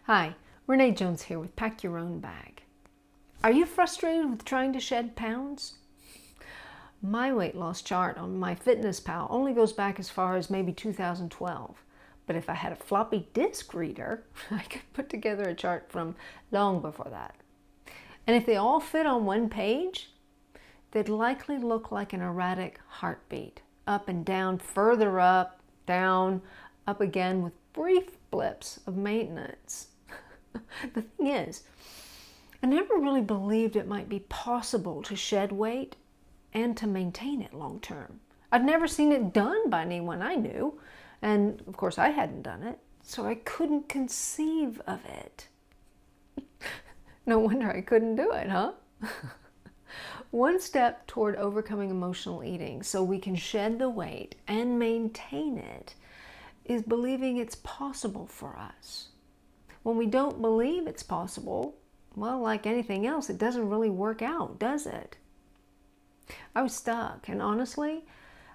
Hi, Renee Jones here with Pack Your Own Bag. Are you frustrated with trying to shed pounds? My weight loss chart on MyFitnessPal only goes back as far as maybe 2012. But if I had a floppy disk reader, I could put together a chart from long before that. And if they all fit on one page, they'd likely look like an erratic heartbeat. Up and down, further up, down, up again with brief blips of maintenance. The thing is, I never really believed it might be possible to shed weight and to maintain it long term. I'd never seen it done by anyone I knew, and of course I hadn't done it, so I couldn't conceive of it. No wonder I couldn't do it, huh? One step toward overcoming emotional eating so we can shed the weight and maintain it is believing it's possible for us. When we don't believe it's possible, well, like anything else, it doesn't really work out, does it? I was stuck, and honestly,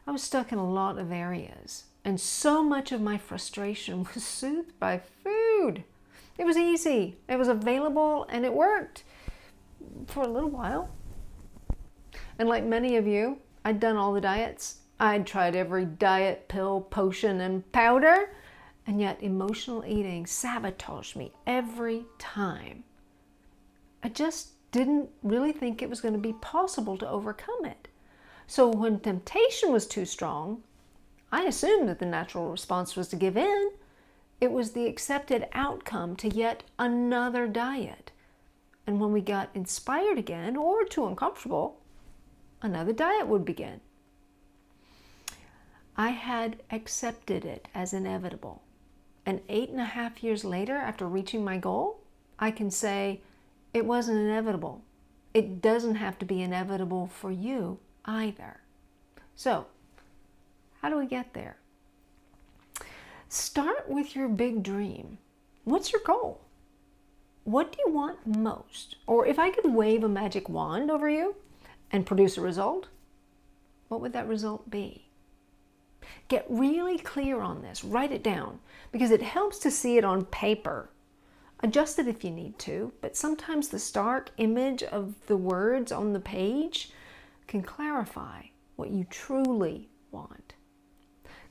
I was stuck in a lot of areas. And so much of my frustration was soothed by food. It was easy, it was available, and it worked for a little while. And like many of you, I'd done all the diets. I'd tried every diet, pill, potion, and powder, and yet emotional eating sabotaged me every time. I just didn't really think it was going to be possible to overcome it. So when temptation was too strong, I assumed that the natural response was to give in. It was the accepted outcome to yet another diet. And when we got inspired again, or too uncomfortable, another diet would begin. I had accepted it as inevitable. And 8.5 years later, after reaching my goal, I can say it wasn't inevitable. It doesn't have to be inevitable for you either. So, how do we get there? Start with your big dream. What's your goal? What do you want most? Or if I could wave a magic wand over you and produce a result, what would that result be? Get really clear on this. Write it down because it helps to see it on paper. Adjust it if you need to, but sometimes the stark image of the words on the page can clarify what you truly want.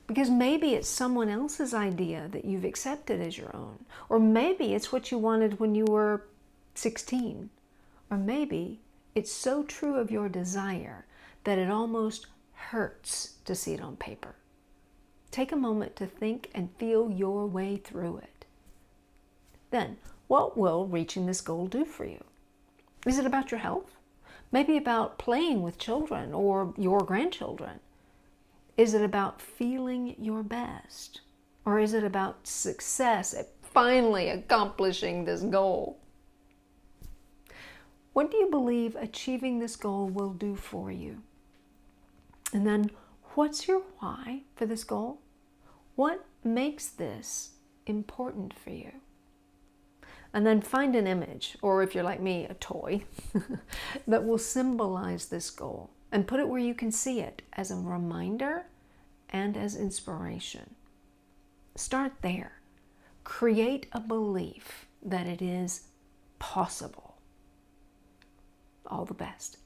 Because maybe it's someone else's idea that you've accepted as your own, or maybe it's what you wanted when you were 16, or maybe it's so true of your desire that it almost hurts to see it on paper. Take a moment to think and feel your way through it. Then, what will reaching this goal do for you? Is it about your health? Maybe about playing with children or your grandchildren? Is it about feeling your best? Or is it about success at finally accomplishing this goal? What do you believe achieving this goal will do for you? And then, what's your why for this goal? What makes this important for you? And then find an image, or if you're like me, a toy, that will symbolize this goal and put it where you can see it as a reminder and as inspiration. Start there. Create a belief that it is possible. All the best.